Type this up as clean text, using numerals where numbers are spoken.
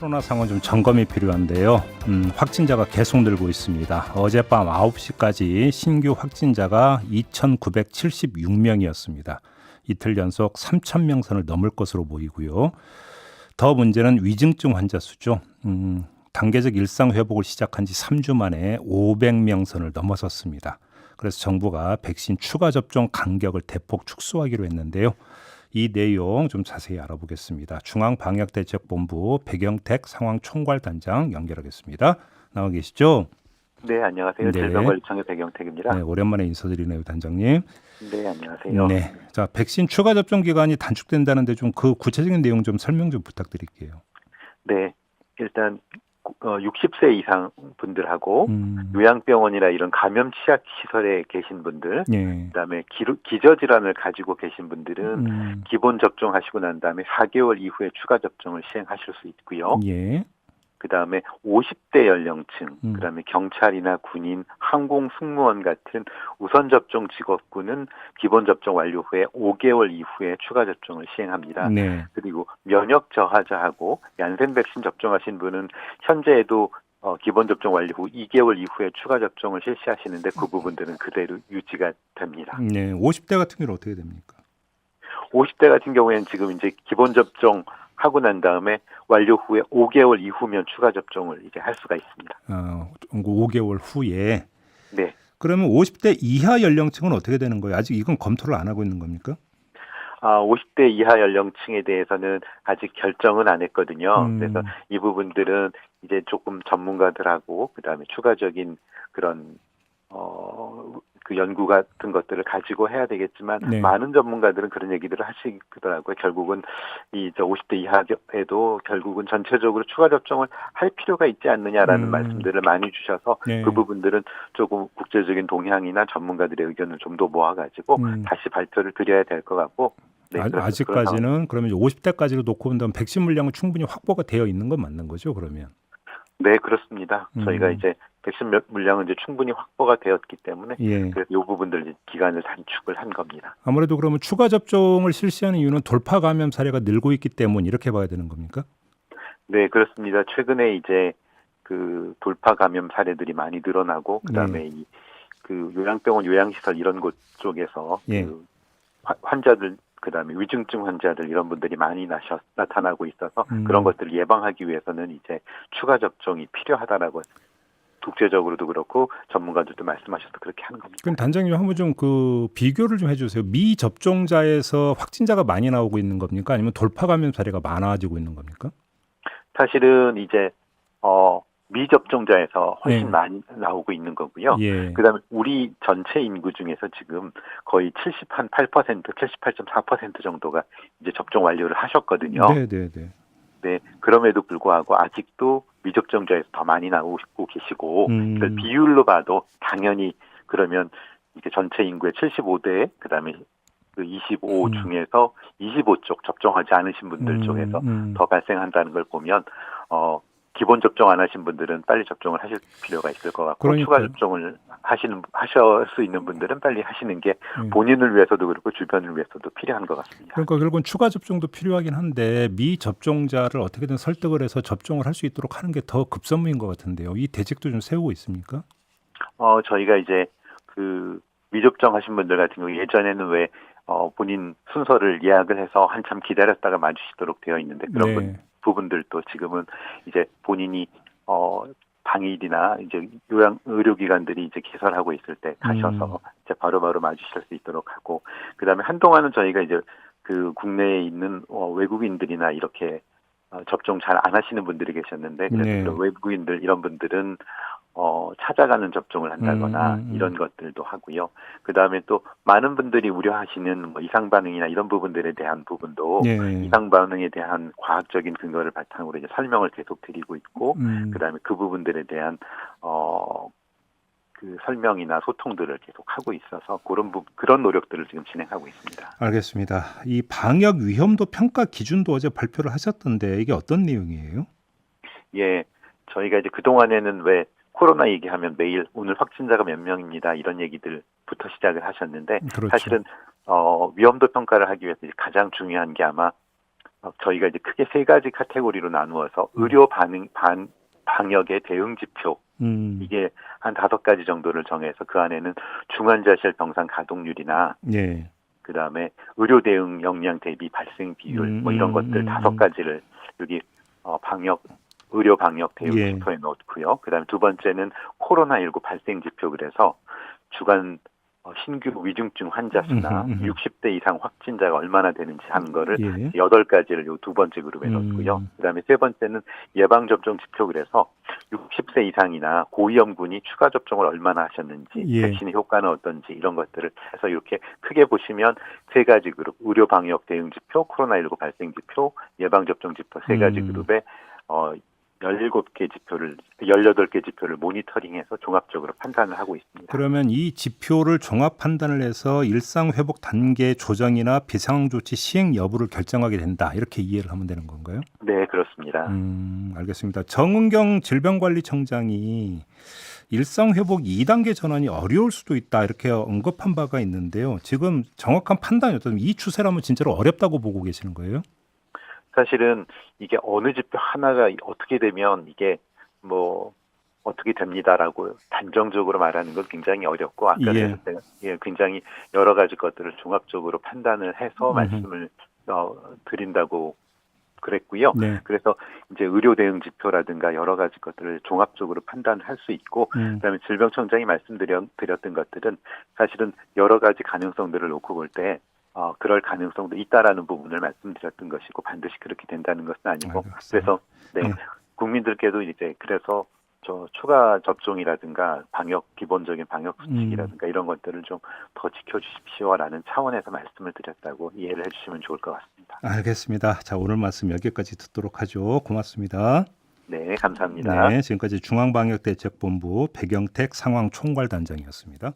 코로나 상황 좀 점검이 필요한데요. 확진자가 계속 늘고 있습니다. 어젯밤 9시까지 신규 확진자가 2,976명이었습니다. 이틀 연속 3,000명 선을 넘을 것으로 보이고요. 더 문제는 위중증 환자 수죠. 단계적 일상 회복을 시작한 지 3주 만에 500명 선을 넘어섰습니다. 그래서 정부가 백신 추가 접종 간격을 대폭 축소하기로 했는데요. 이 내용 좀 자세히 알아보겠습니다. 중앙방역대책본부 백영택 상황총괄단장 연결하겠습니다. 나와 계시죠? 네, 안녕하세요. 네. 질병관리청의 백영택입니다. 네, 오랜만에 인사드리네요, 단장님. 네, 안녕하세요. 네, 자 백신 추가 접종 기간이 단축된다는데 좀 그 구체적인 내용 좀 설명 좀 부탁드릴게요. 네, 일단 60세 이상 분들하고 음, 요양병원이나 이런 감염 취약 시설에 계신 분들, 예, 그다음에 기저질환을 가지고 계신 분들은 음, 기본 접종하시고 난 다음에 4개월 이후에 추가 접종을 시행하실 수 있고요. 예, 그다음에 50대 연령층, 음. 그다음에 경찰이나 군인, 항공 승무원 같은 우선 접종 직업군은 기본 접종 완료 후에 5개월 이후에 추가 접종을 시행합니다. 네, 그리고 면역 저하자하고 얀센 백신 접종하신 분은 현재에도 기본 접종 완료 후 2개월 이후에 추가 접종을 실시하시는데 그 부분들은 그대로 유지가 됩니다. 네, 50대 같은 경우는 어떻게 됩니까? 50대 같은 경우에는 지금 이제 기본 접종 하고 난 다음에 완료 후에 5개월 이후면 추가 접종을 이제 할 수가 있습니다. 5개월 후에. 네. 그러면 50대 이하 연령층은 어떻게 되는 거예요? 아직 이건 검토를 안 하고 있는 겁니까? 50대 이하 연령층에 대해서는 아직 결정은 안 했거든요. 그래서 이 부분들은 이제 조금 전문가들하고 그다음에 추가적인 그런 그 연구 같은 것들을 가지고 해야 되겠지만 네. 많은 전문가들은 그런 얘기들을 하시더라고요. 결국은 이 50대 이하에도 결국은 전체적으로 추가 접종을 할 필요가 있지 않느냐라는 말씀들을 많이 주셔서 네. 그 부분들은 조금 국제적인 동향이나 전문가들의 의견을 좀 더 모아가지고 다시 발표를 드려야 될 것 같고. 네, 아직까지는 그러면 50대까지로 놓고 본다면 백신 물량은 충분히 확보가 되어 있는 건 맞는 거죠, 그러면? 네, 그렇습니다. 저희가 이제 백신 물량은 이제 충분히 확보가 되었기 때문에 예. 그래서 이 부분들 기간을 단축을 한 겁니다. 아무래도 그러면 추가 접종을 실시하는 이유는 돌파 감염 사례가 늘고 있기 때문 이렇게 봐야 되는 겁니까? 네, 그렇습니다. 최근에 이제 그 돌파 감염 사례들이 많이 늘어나고 그다음에 그 요양병원 요양시설 이런 곳 쪽에서 그 환자들 그다음에 위중증 환자들 이런 분들이 많이 나타나고 있어서 그런 것들을 예방하기 위해서는 이제 추가 접종이 필요하다라고 국제적으로도 그렇고 전문가들도 말씀하셔서 그렇게 하는 겁니다. 그럼 단장님 한번 좀 그 비교를 좀 해주세요. 미접종자에서 확진자가 많이 나오고 있는 겁니까? 아니면 돌파 감염 사례가 많아지고 있는 겁니까? 사실은 이제 미접종자에서 훨씬 많이 나오고 있는 거고요. 그다음에 우리 전체 인구 중에서 지금 거의 78%, 78.4% 정도가 이제 접종 완료를 하셨거든요. 네, 그럼에도 불구하고 아직도 미접종자에서 더 많이 나오고 계시고, 그걸 비율로 봐도 당연히 그러면 이게 전체 인구의 75대, 그다음에 그 25 중에서 25쪽 접종하지 않으신 분들 쪽에서 더 발생한다는 걸 보면, 기본 접종 안 하신 분들은 빨리 접종을 하실 필요가 있을 것 같고 추가 접종을 하실 수 있는 분들은 빨리 하시는 게 본인을 위해서도 그렇고 주변을 위해서도 필요한 것 같습니다. 그러니까 결국은 추가 접종도 필요하긴 한데 미접종자를 어떻게든 설득을 해서 접종을 할 수 있도록 하는 게 더 급선무인 것 같은데요. 이 대책도 좀 세우고 있습니까? 저희가 이제 그 미접종 하신 분들 같은 경우 예전에는 왜 본인 순서를 예약을 해서 한참 기다렸다가 맞으시도록 되어 있는데 그런 부분들도 지금은 이제 본인이 당일이나 이제 요양 의료기관들이 이제 개설하고 있을 때 가셔서 이제 바로바로 맞으실 수 있도록 하고 그다음에 한동안은 저희가 이제 그 국내에 있는 외국인들이나 이렇게 접종 잘 안 하시는 분들이 계셨는데 그래서 그런 외국인들 이런 분들은 찾아가는 접종을 한다거나 이런 것들도 하고요. 그 다음에 또 많은 분들이 우려하시는 뭐 이상 반응이나 이런 부분들에 대한 부분도 이상 반응에 대한 과학적인 근거를 바탕으로 이제 설명을 계속 드리고 있고, 그 다음에 그 부분들에 대한 그 설명이나 소통들을 계속 하고 있어서 그런 노력들을 지금 진행하고 있습니다. 알겠습니다. 이 방역 위험도 평가 기준도 어제 발표를 하셨던데 이게 어떤 내용이에요? 예, 저희가 이제 그 동안에는 왜 코로나 얘기하면 매일 오늘 확진자가 몇 명입니다. 이런 얘기들부터 시작을 하셨는데 사실은 위험도 평가를 하기 위해서 이제 가장 중요한 게 아마 저희가 이제 크게 세 가지 카테고리로 나누어서 의료 방역의 대응 지표 이게 한 5가지 정도를 정해서 그 안에는 중환자실 병상 가동률이나 예. 그다음에 의료 대응 역량 대비 발생 비율 뭐 이런 것들 5가지를 여기 의료 방역 대응 예. 지표에 넣고요. 그다음에 두 번째는 코로나19 발생 지표 그래서 주간 신규 위중증 환자 수나 60대 이상 확진자가 얼마나 되는지 하는 거를 예. 8가지를 요 두 번째 그룹에 넣고요. 그다음에 세 번째는 예방 접종 지표 그래서 60세 이상이나 고위험군이 추가 접종을 얼마나 하셨는지, 예. 백신의 효과는 어떤지 이런 것들을 해서 이렇게 크게 보시면 세 가지 그룹, 의료 방역 대응 지표, 코로나19 발생 지표, 예방 접종 지표 세 가지 그룹에 18개 지표를 모니터링해서 종합적으로 판단을 하고 있습니다. 그러면 이 지표를 종합 판단을 해서 일상 회복 단계 조정이나 비상황 조치 시행 여부를 결정하게 된다. 이렇게 이해를 하면 되는 건가요? 네, 그렇습니다. 알겠습니다. 정은경 질병관리청장이 일상 회복 2단계 전환이 어려울 수도 있다. 이렇게 언급한 바가 있는데요. 지금 정확한 판단이 어떤 이 추세라면 진짜로 어렵다고 보고 계시는 거예요? 사실은 이게 어느 지표 하나가 어떻게 되면 이게 뭐 어떻게 됩니다라고 단정적으로 말하는 건 굉장히 어렵고 아까 예. 굉장히 여러 가지 것들을 종합적으로 판단을 해서 말씀을 드린다고 그랬고요. 네. 그래서 이제 의료 대응 지표라든가 여러 가지 것들을 종합적으로 판단을 할 수 있고 그다음에 질병청장이 말씀드렸던 것들은 사실은 여러 가지 가능성들을 놓고 볼 때 그럴 가능성도 있다라는 부분을 말씀드렸던 것이고 반드시 그렇게 된다는 것은 아니고 그래서 국민들께도 이제 그래서 추가 접종이라든가 기본적인 방역 수칙이라든가 이런 것들을 좀 더 지켜주십시오라는 차원에서 말씀을 드렸다고 이해를 해주시면 좋을 것 같습니다. 알겠습니다. 자, 오늘 말씀 여기까지 듣도록 하죠. 고맙습니다. 네, 감사합니다. 네, 지금까지 중앙방역대책본부 백영택 상황총괄단장이었습니다.